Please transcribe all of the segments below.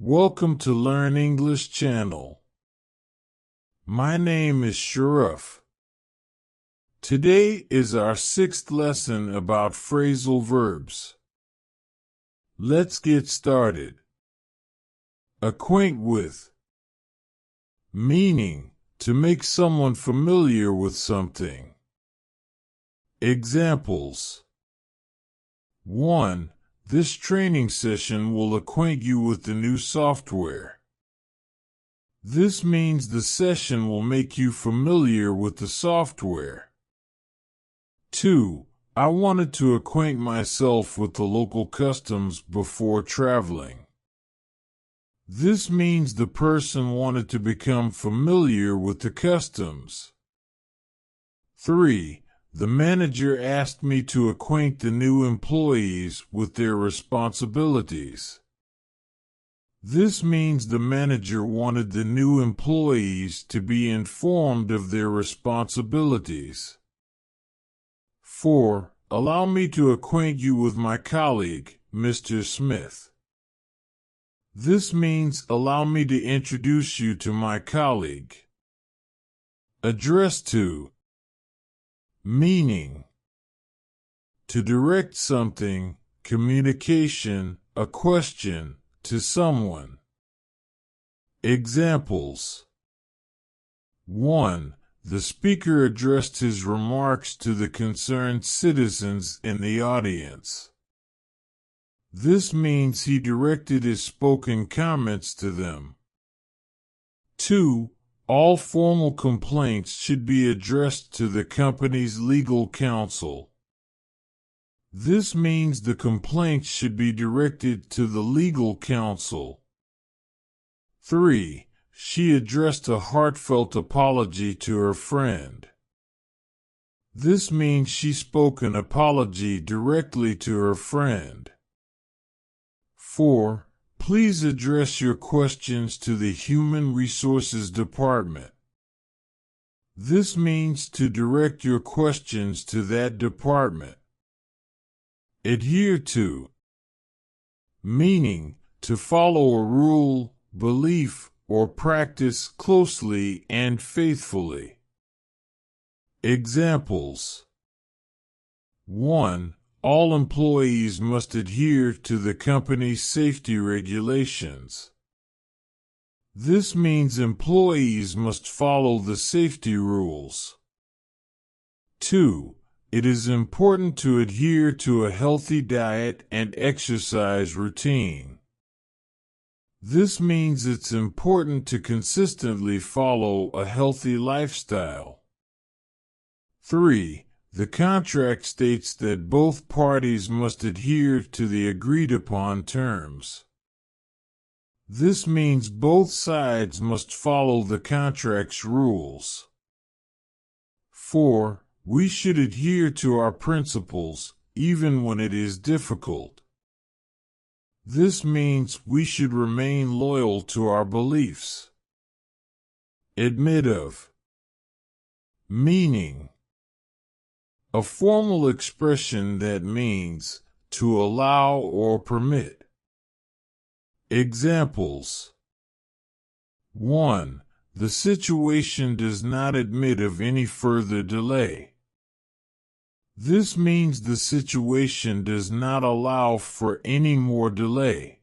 Welcome to Learn English channel. My name is Sharif. Today is our 6th lesson about phrasal verbs. Let's get started. Acquaint with. Meaning, to make someone familiar with something. Examples. 1. This training session will acquaint you with the new software. This means the session will make you familiar with the software. 2. I wanted to acquaint myself with the local customs before traveling. This means the person wanted to become familiar with the customs. 3. The manager asked me to acquaint the new employees with their responsibilities. This means the manager wanted the new employees to be informed of their responsibilities. 4. Allow me to acquaint you with my colleague, Mr. Smith. This means allow me to introduce you to my colleague. Address to. Meaning, to direct something, communication, a question, to someone. Examples. 1. The speaker addressed his remarks to the concerned citizens in the audience. This means he directed his spoken comments to them. 2. All formal complaints should be addressed to the company's legal counsel. This means the complaints should be directed to the legal counsel. 3. She addressed a heartfelt apology to her friend. This means she spoke an apology directly to her friend. 4. Please address your questions to the Human Resources Department. This means to direct your questions to that department. Adhere to. Meaning, to follow a rule, belief, or practice closely and faithfully. Examples. 1. All employees must adhere to the company's safety regulations. This means employees must follow the safety rules. 2. It is important to adhere to a healthy diet and exercise routine. This means it's important to consistently follow a healthy lifestyle. 3. The contract states that both parties must adhere to the agreed-upon terms. This means both sides must follow the contract's rules. 4. We should adhere to our principles, even when it is difficult. This means we should remain loyal to our beliefs. Admit of. Meaning. A formal expression that means to allow or permit. Examples. 1. The situation does not admit of any further delay. This means the situation does not allow for any more delay.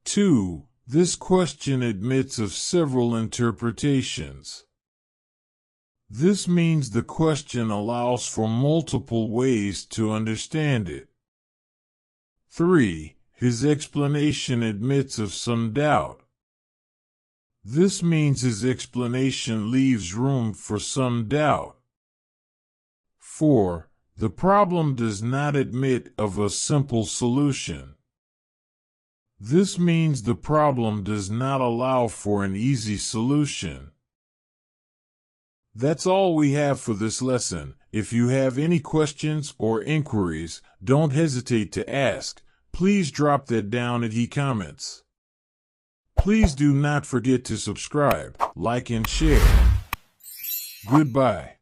2. This question admits of several interpretations. This means the question allows for multiple ways to understand it. 3. His explanation admits of some doubt. This means his explanation leaves room for some doubt. 4. The problem does not admit of a simple solution. This means the problem does not allow for an easy solution. That's all we have for this lesson. If you have any questions or inquiries, don't hesitate to ask. Please drop that down in the comments. Please do not forget to subscribe, like, and share. Goodbye.